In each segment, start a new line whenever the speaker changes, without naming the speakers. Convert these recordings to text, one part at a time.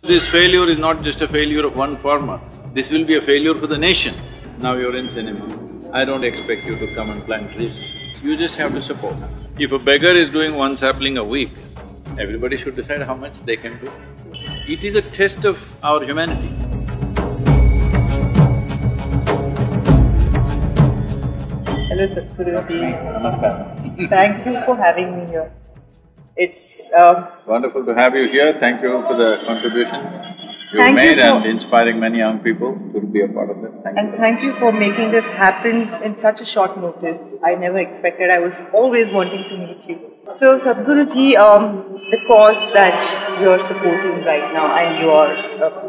This failure is not just a failure of one farmer, this will be a failure for the nation. Now you're in cinema, I don't expect you to come and plant trees, you just have to support. If a beggar is doing one sapling a week, everybody should decide how much they can do. It is a test of our humanity.
Hello Sadhguru ji.
Namaskar.
Thank you for having me here. It's
Wonderful to have you here, thank you for the contributions you've
Thank you
made
for-
and inspiring many young people to be a part of it. Thank you.
thank you for making this happen in such a short notice. I never expected. I was always wanting to meet you. So Sadhguru ji, the cause that you're supporting right now and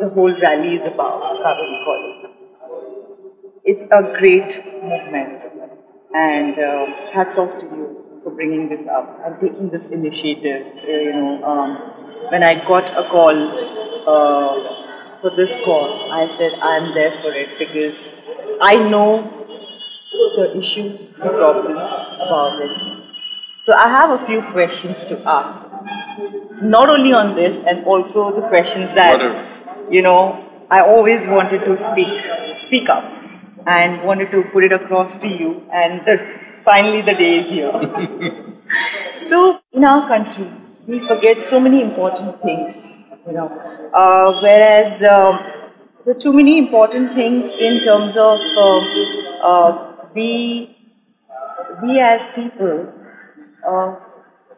the whole rally is about Cauvery Rs.42. It's a great movement, and hats off to you for bringing this up and taking this initiative. When I got a call for this cause, I said I'm there for it because I know the issues, the problems about it. So I have a few questions to ask, not only on this, and also the questions that I always wanted to speak up and wanted to put it across to you, and finally the day is here. So in our country, we forget so many important things, whereas there are too many important things in terms of we as people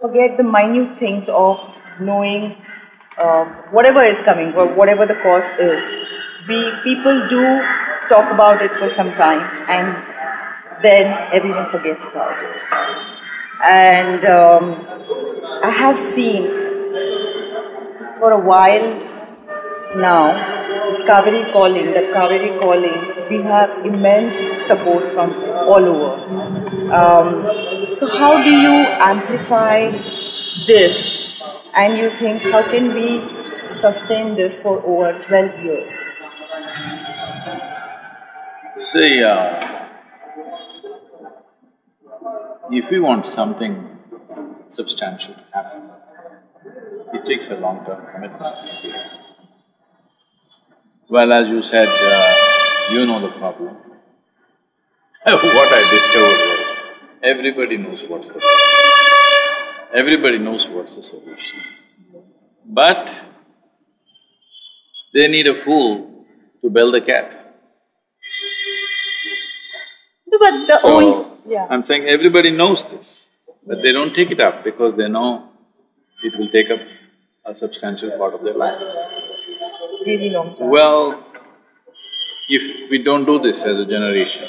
forget the minute things of knowing whatever is coming or whatever the cause is. People do talk about it for some time and then everyone forgets about it. And I have seen for a while now this Cauvery calling, we have immense support from all over. So how do you amplify this, and you think how can we sustain this for over 12 years?
See, if we want something substantial to happen, it takes a long-term commitment. Well, as you said, you know the problem. What I discovered was, everybody knows what's the problem. Everybody knows what's the solution. But they need a fool to bell the cat. I'm saying everybody knows this, but they don't take it up because they know it will take up a substantial part of their life.
Really long time.
Well, if we don't do this as a generation,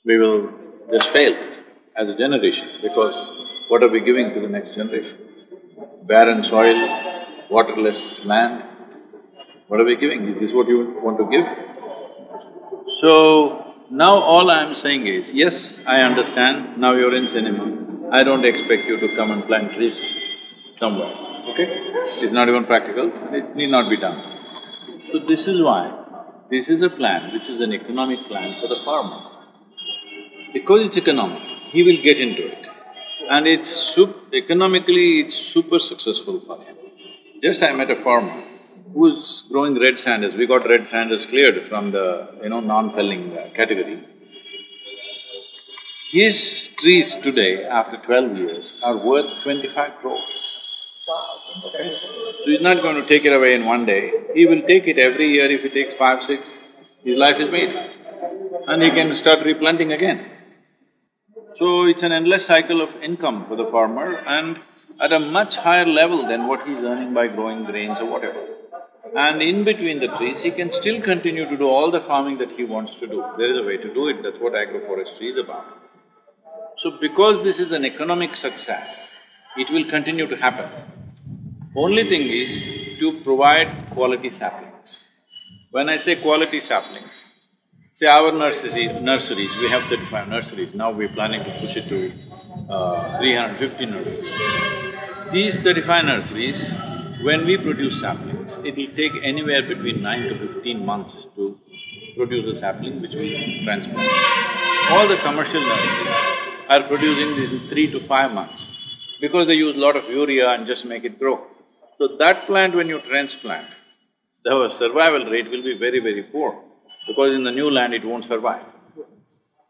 we will just fail as a generation, because what are we giving to the next generation? Barren soil, waterless land, what are we giving? Is this what you want to give? So, now all I'm saying is, yes, I understand, now you're in cinema, I don't expect you to come and plant trees somewhere, okay? It's not even practical, it need not be done. So this is why, this is a plan which is an economic plan for the farmer. Because it's economic, he will get into it. And economically it's super successful for him. Just I met a farmer who's growing red sanders. We got red sanders cleared from the, non-felling category. His trees today, after 12 years, are worth 25 crores.
Wow.
Okay? So he's not going to take it away in one day, he will take it every year. If he takes 5, 6, his life is made. And he can start replanting again. So it's an endless cycle of income for the farmer, and at a much higher level than what he's earning by growing grains or whatever. And in between the trees, he can still continue to do all the farming that he wants to do. There is a way to do it, that's what agroforestry is about. So because this is an economic success, it will continue to happen. Only thing is to provide quality saplings. When I say quality saplings, say our nurseries, we have 35 nurseries, now we're planning to push it to 350 nurseries. These 35 nurseries, when we produce saplings, it will take anywhere between 9 to 15 months to produce a sapling which we transplant. All the commercial nurseries are producing these in 3 to 5 months because they use a lot of urea and just make it grow. So that plant when you transplant, the survival rate will be very, very poor because in the new land it won't survive.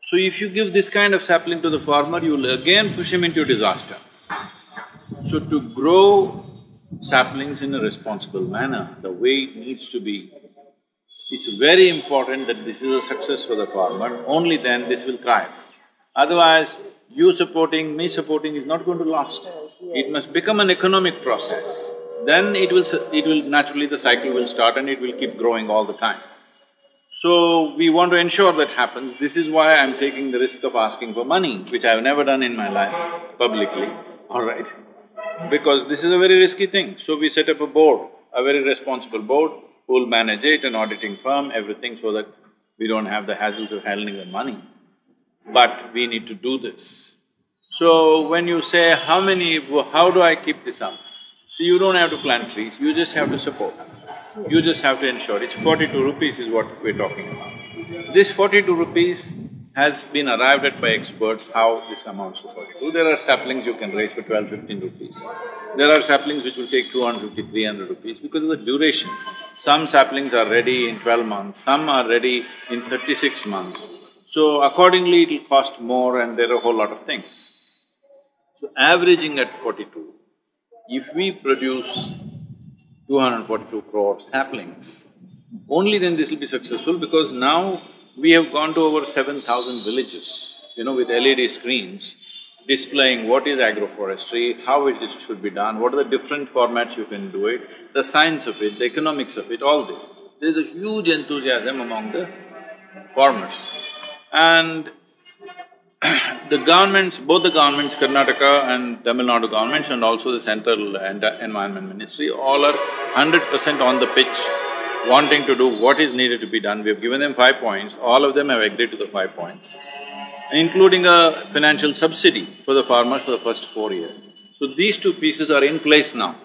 So if you give this kind of sapling to the farmer, you will again push him into disaster. So to grow saplings in a responsible manner, the way it needs to be, it's very important that this is a success for the farmer, only then this will thrive. Otherwise, you supporting, me supporting is not going to last. It must become an economic process. Then it will naturally the cycle will start and it will keep growing all the time. So, we want to ensure that happens. This is why I'm taking the risk of asking for money, which I've never done in my life publicly, all right? Because this is a very risky thing. So we set up a board, a very responsible board, who will manage it, an auditing firm, everything, so that we don't have the hassles of handling the money. But we need to do this. So when you say, how do I keep this up? So you don't have to plant trees, you just have to support. You just have to ensure. It's 42 rupees is what we're talking about. This 42 rupees has been arrived at by experts how this amounts to 42. There are saplings you can raise for 12–15 rupees. There are saplings which will take 250–300 rupees because of the duration. Some saplings are ready in 12 months, some are ready in 36 months. So accordingly it'll cost more and there are a whole lot of things. So averaging at 42, if we produce 242 crore saplings, only then this will be successful because now we have gone to over 7,000 villages, with LED screens displaying what is agroforestry, how it should be done, what are the different formats you can do it, the science of it, the economics of it, all this. There's a huge enthusiasm among the farmers. And the governments, both the governments, Karnataka and Tamil Nadu governments and also the Central Environment Ministry, all are 100% on the pitch, wanting to do what is needed to be done. We have given them 5 points, all of them have agreed to the 5 points, including a financial subsidy for the farmers for the first 4 years. So these two pieces are in place now.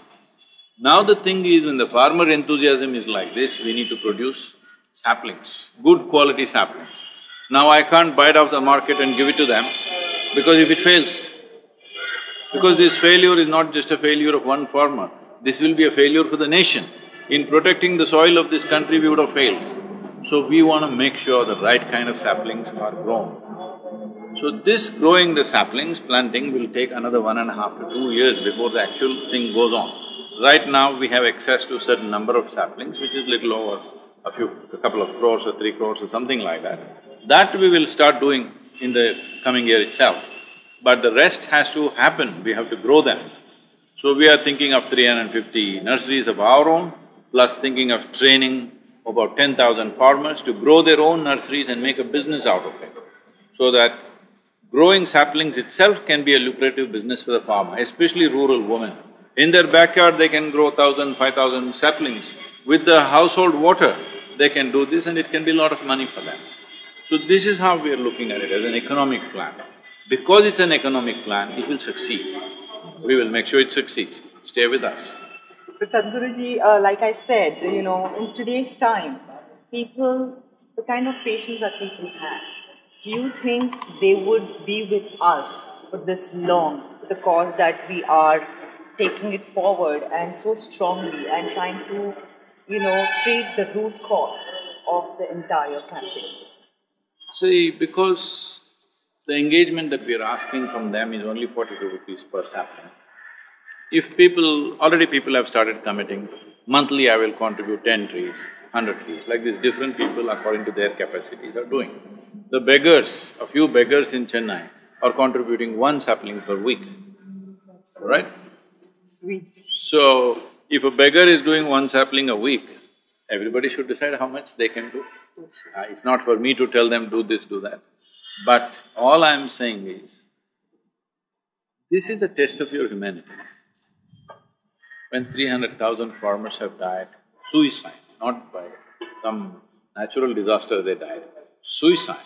Now the thing is, when the farmer enthusiasm is like this, we need to produce saplings, good quality saplings. Now I can't buy it off the market and give it to them because if it fails, because this failure is not just a failure of one farmer, this will be a failure for the nation. In protecting the soil of this country, we would have failed. So we want to make sure the right kind of saplings are grown. So this growing the saplings, planting will take another 1.5 to 2 years before the actual thing goes on. Right now we have access to a certain number of saplings, which is little over a couple of crores or 3 crores or something like that. That we will start doing in the coming year itself. But the rest has to happen, we have to grow them. So we are thinking of 350 nurseries of our own, plus thinking of training about 10,000 farmers to grow their own nurseries and make a business out of it. So that growing saplings itself can be a lucrative business for the farmer, especially rural women. In their backyard they can grow 1,000, 5,000 saplings. With the household water, they can do this and it can be a lot of money for them. So this is how we are looking at it, as an economic plan. Because it's an economic plan, it will succeed. We will make sure it succeeds. Stay with us.
But Sadhguruji, like I said, in today's time, people, the kind of patience that people have, do you think they would be with us for this long, for the cause that we are taking it forward and so strongly and trying to, treat the root cause of the entire campaign?
See, because the engagement that we are asking from them is only 42 rupees per sapling. If already people have started committing, monthly I will contribute 10 trees, 100 trees, like this different people according to their capacities are doing. The beggars, a few beggars in Chennai are contributing 1 sapling per week, right?
Sweet.
So, if a beggar is doing 1 sapling a week, everybody should decide how much they can do. It's not for me to tell them do this, do that. But all I'm saying is, this is a test of your humanity. When 300,000 farmers have died, suicide, not by some natural disaster they died, suicide.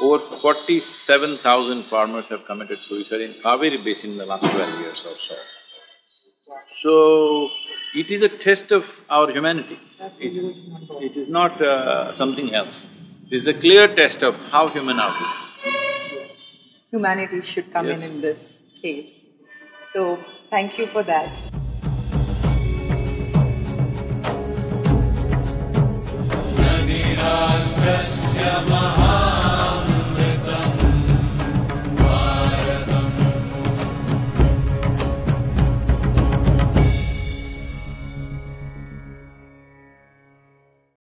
Over 47,000 farmers have committed suicide in Cauvery Basin in the last 12 years or so. So, it is a test of our humanity. It is not something else. It is a clear test of how human are we.
Humanity should come in this case. So, thank you for that.